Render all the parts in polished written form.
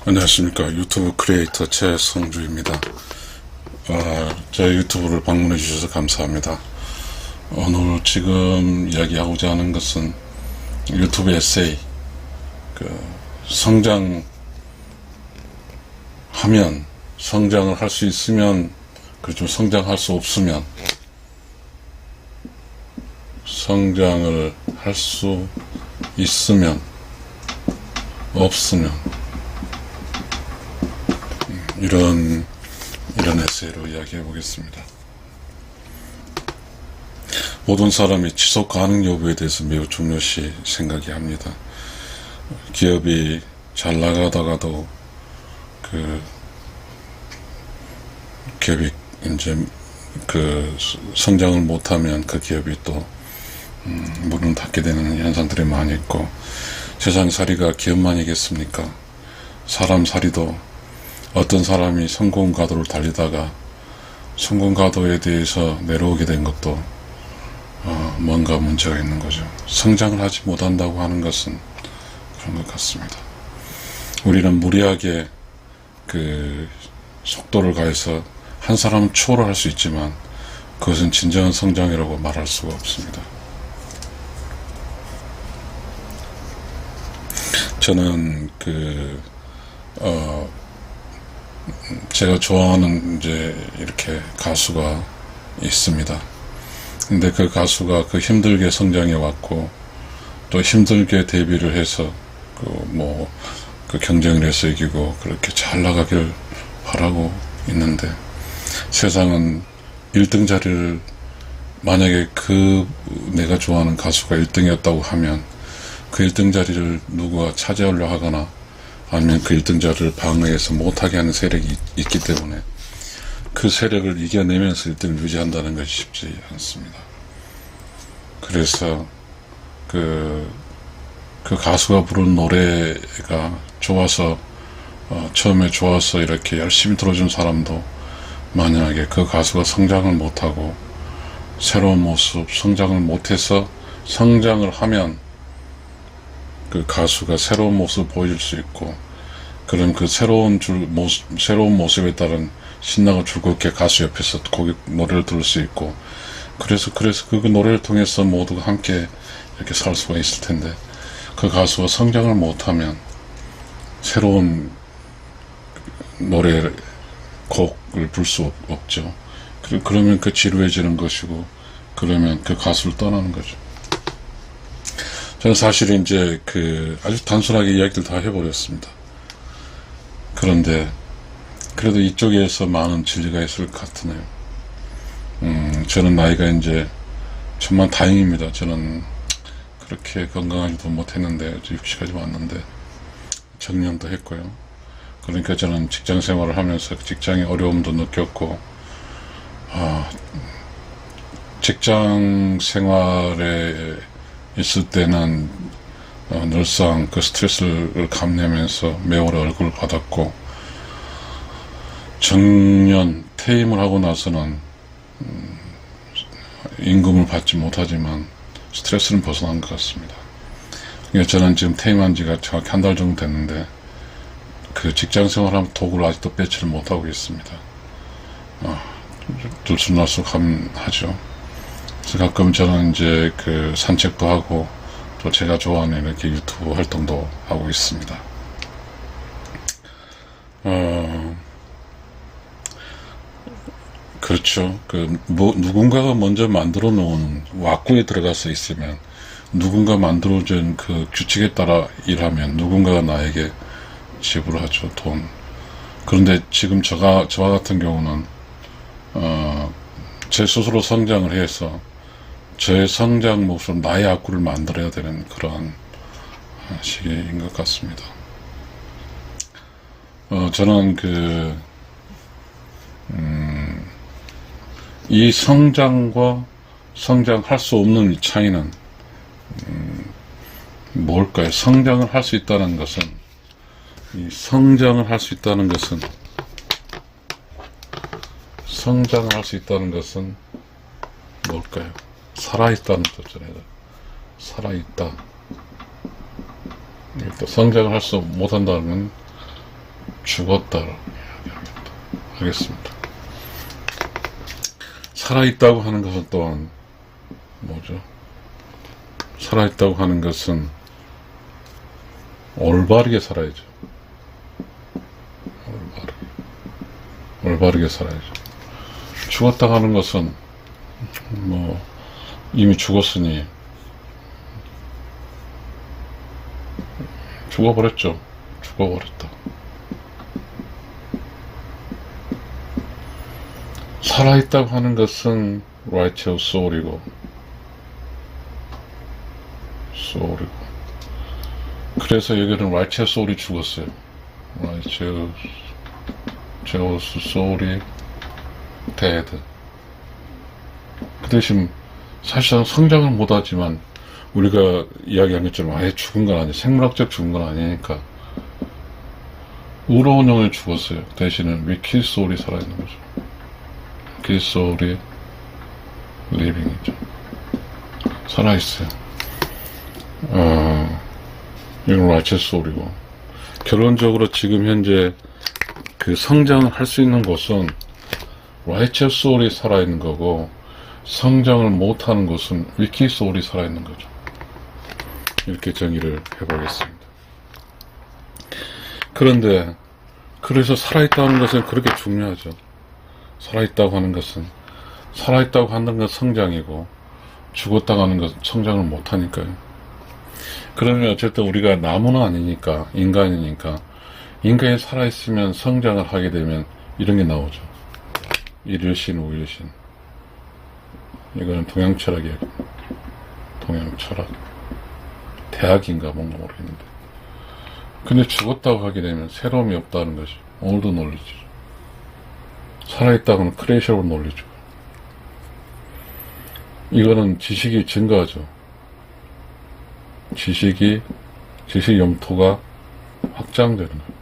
안녕하십니까. 유튜브 크리에이터 최성주입니다. 제 유튜브를 방문해 주셔서 감사합니다. 오늘 지금 이야기하고자 하는 것은 유튜브 에세이, 성장을 할 수 있으면, 그렇지만 성장할 수 없으면, 성장을 할 수 있으면, 없으면, 이런 에세이로 이야기해 보겠습니다. 모든 사람이 지속 가능 여부에 대해서 매우 중요시 생각이 합니다. 기업이 잘 나가다가도 기업이 이제 성장을 못하면 그 기업이 또 문을 닫게 되는 현상들이 많이 있고, 세상살이가 기업만이겠습니까? 사람살이도 어떤 사람이 성공 가도를 달리다가 성공 가도에 대해서 내려오게 된 것도 뭔가 문제가 있는 거죠. 성장을 하지 못한다고 하는 것은 그런 것 같습니다. 우리는 무리하게 속도를 가해서 한 사람은 추월을 할 수 있지만 그것은 진정한 성장이라고 말할 수가 없습니다. 저는 제가 좋아하는 이렇게 가수가 있습니다. 근데 그 가수가 힘들게 성장해 왔고, 또 힘들게 데뷔를 해서 경쟁을 해서 이기고 그렇게 잘 나가길 바라고 있는데, 세상은 1등 자리를, 만약에 내가 좋아하는 가수가 1등이었다고 하면 그 1등 자리를 누구가 차지하려 하거나 아니면 그 1등 자리를 방해해서 못하게 하는 세력이 있기 때문에 그 세력을 이겨내면서 1등을 유지한다는 것이 쉽지 않습니다. 그래서 그 가수가 부른 노래가 좋아서, 처음에 좋아서 이렇게 열심히 들어준 사람도 만약에 그 가수가 성장을 못하고 새로운 모습, 성장을 못해서 성장을 하면 그 가수가 새로운 모습을 보여줄 수 있고, 그럼 그 새로운 모습에 따른 신나고 즐겁게 가수 옆에서 노래를 들을 수 있고, 그래서 그 노래를 통해서 모두가 함께 이렇게 살 수가 있을 텐데, 그 가수가 성장을 못하면 새로운 곡을 부를 수 없죠. 그러면 지루해지는 것이고, 그러면 그 가수를 떠나는 거죠. 저는 사실은 아주 단순하게 이야기를 다 해버렸습니다. 그런데 그래도 이쪽에서 많은 진리가 있을 것 같으네요. 저는 나이가 정말 다행입니다. 저는 그렇게 건강하지도 못했는데 60까지 왔는데 정년도 했고요. 그러니까 저는 직장 생활을 하면서 직장의 어려움도 느꼈고, 직장 생활에 있을 때는 늘상 스트레스를 감내하면서 매월 월급을 받았고, 정년 퇴임을 하고 나서는 임금을 받지 못하지만 스트레스는 벗어난 것 같습니다. 그러니까 저는 지금 퇴임한 지가 정확히 한 달 정도 됐는데 직장 생활하면 도구를 아직도 빼지를 못하고 있습니다. 들쑥날쑥하죠. 그래서 가끔 저는 산책도 하고, 또 제가 좋아하는 이렇게 유튜브 활동도 하고 있습니다. 그렇죠. 누군가가 먼저 만들어 놓은 왁구에 들어가서 있으면, 누군가 만들어준 규칙에 따라 일하면 누군가가 나에게 지불하죠, 돈. 그런데 지금 저와 같은 경우는, 제 스스로 성장을 해서 제 성장 모습, 나의 악구를 만들어야 되는 그러한 시기인 것 같습니다. 저는 이 성장과 성장할 수 없는 이 차이는 뭘까요? 성장을 할 수 있다는 것은 성장을 할 수 있다는 것은 뭘까요? 살아있다는 뜻이잖아요. 살아있다. 성장을 할 수 못한다는 죽었다라고 이야기합니다. 알겠습니다. 살아있다고 하는 것은 또한 뭐죠? 살아있다고 하는 것은 올바르게 살아야죠. 올바르게 살아야죠. 죽었다고 하는 것은 뭐 이미 죽었으니 죽어버렸죠. 죽어버렸다. 살아있다고 하는 것은 righteous soul이고 그래서 여기는 righteous soul이 죽었어요. righteous soul이 dead. 그 대신 사실상 성장을 못하지만 우리가 이야기한 것처럼 아예 죽은 건 아니에요. 생물학적 죽은 건 아니니까 의로운 영혼이 죽었어요. 대신에 wicked soul이 살아있는 거죠. wicked soul이 living이죠. 살아있어요. 이건 righteous soul이고 결론적으로 지금 현재 그 성장을 할 수 있는 곳은 righteous soul이 살아있는 거고 성장을 못하는 곳은 wicked soul이 살아있는 거죠. 이렇게 정의를 해보겠습니다. 그런데 그래서 살아있다는 것은 그렇게 중요하죠. 살아있다고 하는 것은 살아있다고 하는 건 성장이고 죽었다고 하는 것은 성장을 못하니까요. 그러면 어쨌든 우리가 나무는 아니니까 인간이니까 인간이 살아있으면 성장을 하게 되면 이런 게 나오죠. 일일신, 우일신. 이거는 동양철학이에요. 동양철학. 대학인가 뭔가 모르겠는데. 근데 죽었다고 하게 되면 새로움이 없다는 것이 올드 논리죠. 살아있다고는 크레이셔블 논리죠. 이거는 지식이 증가하죠. 지식 영토가 확장되는 거예요.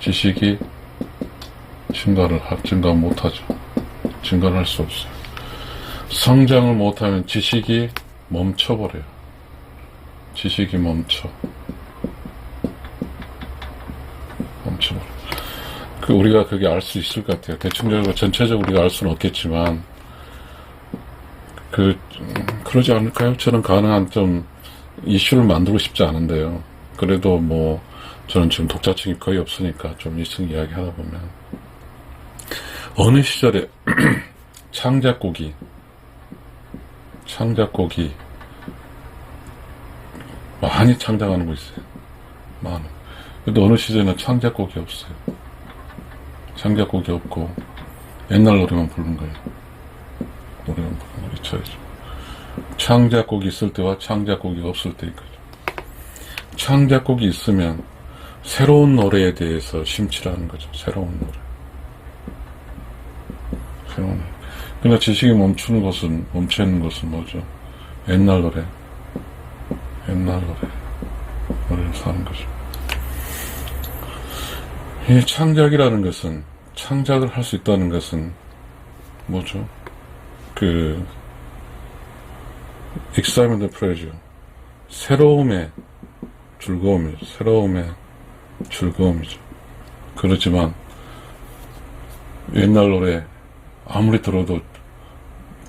지식이 증가 못하죠. 증가를 할 수 없어요. 성장을 못하면 지식이 멈춰버려요. 지식이 멈춰버려요. 우리가 그게 알 수 있을 것 같아요. 대충적으로, 전체적으로 우리가 알 수는 없겠지만, 그러지 않을까요? 저는 가능한 좀 이슈를 만들고 싶지 않은데요. 그래도 뭐, 저는 지금 독자층이 거의 없으니까 좀 이승 이야기 하다 보면. 어느 시절에 창작곡이 많이 창작하는 거 있어요. 많은. 근데 어느 시절에는 창작곡이 없어요. 창작곡이 없고 옛날 노래만 부르는 거예요. 노래만 부르는 거 잊혀야죠. 창작곡이 있을 때와 창작곡이 없을 때 있거든요. 창작곡이 있으면 새로운 노래에 대해서 심취하는 거죠. 새로운 노래. 그러나 지식이 멈추는 것은 뭐죠? 옛날 노래를 사는 거죠. 이 창작이라는 것은, 창작을 할 수 있다는 것은 뭐죠? excitement and pleasure. 새로움의 즐거움이죠. 그렇지만 옛날 노래 아무리 들어도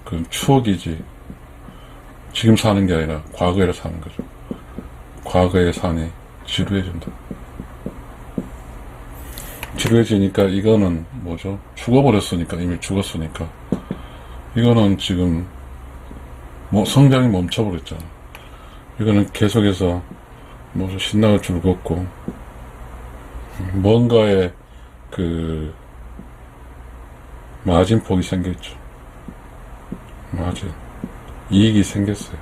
그 추억이지 지금 사는 게 아니라 과거에 사는 거죠. 과거의 산이 지루해진다. 지루해지니까 이거는 뭐죠? 죽어버렸으니까, 이미 죽었으니까 이거는 지금 뭐 성장이 멈춰버렸잖아. 이거는 계속해서 뭐죠? 신나고 즐겁고 뭔가의 마진폭이 생겼죠. 이익이 생겼어요.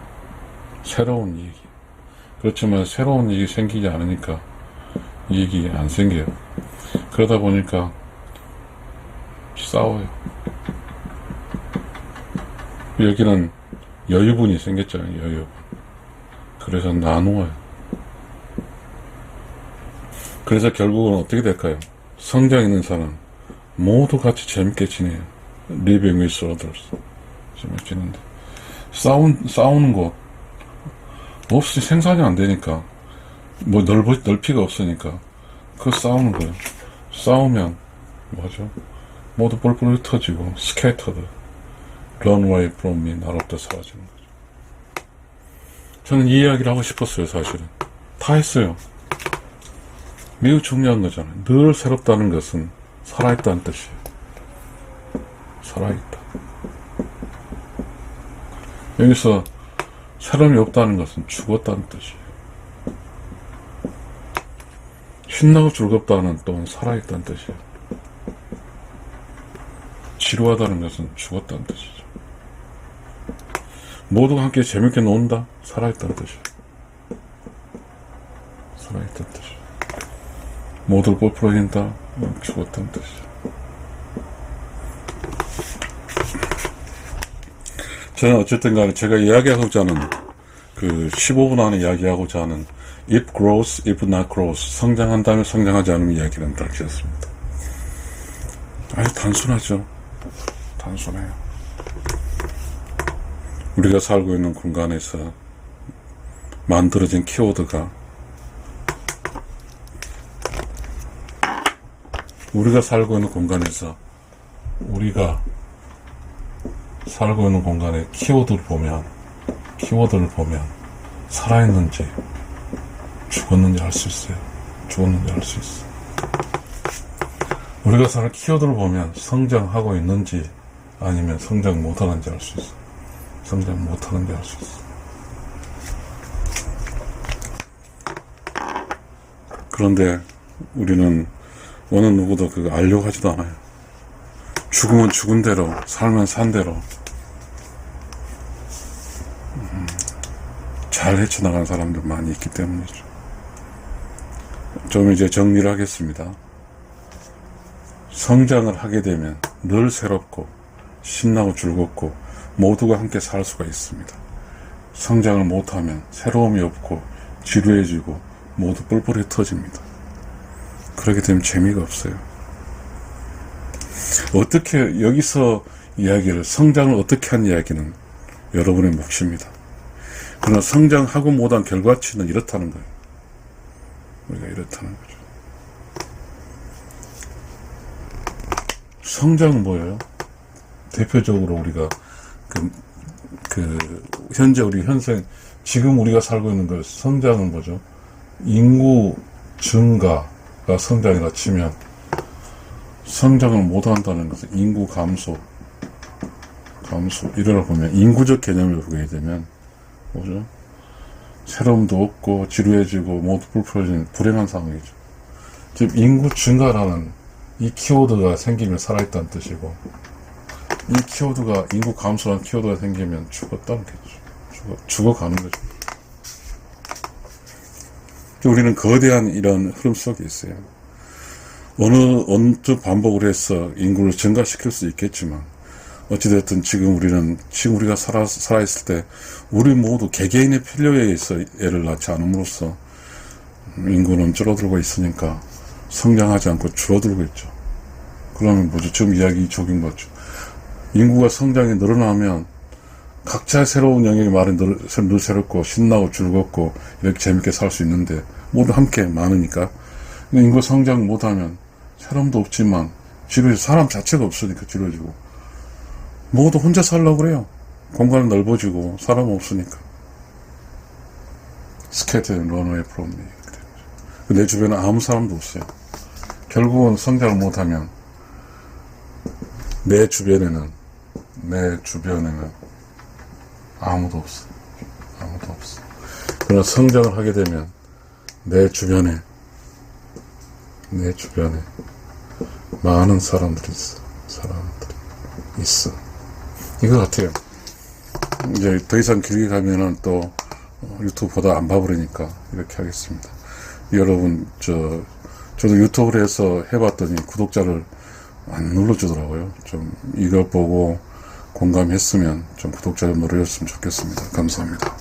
새로운 이익이. 그렇지만 새로운 이익이 생기지 않으니까 이익이 안 생겨요. 그러다 보니까 싸워요. 여기는 여유분이 생겼잖아요. 여유분. 그래서 나누어요. 그래서 결국은 어떻게 될까요? 성장 있는 사람 모두 같이 재밌게 지내요. Living with others. 재밌게 지내는데 싸우는 거 없이 생산이 안 되니까, 뭐 넓이가 없으니까 그 싸우는 거예요. 싸우면 뭐죠? 모두 뿔뿔이 터지고 scattered, run away from me, 나로부터 사라지는 거죠. 저는 이 이야기를 하고 싶었어요. 사실은 다 했어요. 매우 중요한 거잖아요. 늘 새롭다는 것은 살아있다는 뜻이에요. 살아있다. 여기서 새로움이 없다는 것은 죽었다는 뜻이에요. 신나고 즐겁다는 또한 살아있다는 뜻이에요. 지루하다는 것은 죽었다는 뜻이죠. 모두가 함께 재밌게 논다? 살아있다는 뜻이에요. 살아있다는 뜻이에요. 모두를 뽀뽀해진다? 죽었다는 뜻이죠. 저는 어쨌든 간에 제가 이야기하고자 하는 그 15분 안에 이야기하고자 하는 if grows, if not grows, 성장한다면 성장하지 않으면 이야기는 닥치었습니다. 아주 단순하죠. 단순해요. 우리가 살고 있는 공간에서 만들어진 키워드가 우리가 살고 있는 공간에서 우리가 살고 있는 공간의 키워드를 보면 살아있는지 죽었는지 알 수 있어요. 죽었는지 알 수 있어. 우리가 사는 키워드를 보면 성장하고 있는지 아니면 성장 못하는지 알 수 있어. 성장 못하는지 알 수 있어. 그런데 우리는 어느 누구도 그거 알려고 하지도 않아요. 죽으면 죽은 대로, 살면 산 대로 잘 헤쳐나가는 사람들 많이 있기 때문이죠. 좀 이제 정리를 하겠습니다. 성장을 하게 되면 늘 새롭고 신나고 즐겁고 모두가 함께 살 수가 있습니다. 성장을 못하면 새로움이 없고 지루해지고 모두 뿔뿔이 터집니다. 그렇게 되면 재미가 없어요. 어떻게 여기서 이야기를 성장을 어떻게 한 이야기는 여러분의 몫입니다. 그러나 성장하고 못한 결과치는 이렇다는 거예요. 우리가 이렇다는 거죠. 성장은 뭐예요? 대표적으로 우리가 현재 우리 현생 지금 우리가 살고 있는 거 성장은 뭐죠? 인구 증가가 성장이라 치면 성장을 못한다는 것은 인구 감소 이를 보면 인구적 개념을 보게 되면 뭐죠? 새로움도 없고 지루해지고 모두 불편해지는 불행한 상황이죠. 즉 인구 증가라는 이 키워드가 생기면 살아있다는 뜻이고 이 키워드가 인구 감소라는 키워드가 생기면 죽었다는 거죠. 죽어가는 거죠. 우리는 거대한 이런 흐름 속에 있어요. 어느 반복을 해서 인구를 증가시킬 수 있겠지만 어찌됐든 지금 우리가 살아있을 때 우리 모두 개개인의 필요에 의해서 애를 낳지 않음으로써 인구는 줄어들고 있으니까 성장하지 않고 줄어들고 있죠. 그러면 뭐죠? 지금 이야기 적인 거죠. 인구가 성장이 늘어나면 각자의 새로운 영역이 말이 늘 새롭고 신나고 즐겁고 이렇게 재밌게 살 수 있는데 모두 함께 많으니까 인구 성장 못하면 사람도 없지만 지루해서 사람 자체가 없으니까 지루해지고 모두 혼자 살려고 그래요. 공간은 넓어지고 사람 없으니까 Scattered and run away from me. 내 주변에 아무 사람도 없어요. 결국은 성장을 못하면 내 주변에는 아무도 없어. 그러나 성장을 하게 되면 내 주변에 많은 사람들이 있어. 이거 같아요. 이제 더 이상 길게 가면은 또 유튜브 보다 안 봐버리니까 이렇게 하겠습니다. 여러분, 저도 유튜브를 해서 해봤더니 구독자를 안 눌러주더라고요. 좀 이거 보고 공감했으면 좀 구독자 좀 눌러줬으면 좋겠습니다. 감사합니다.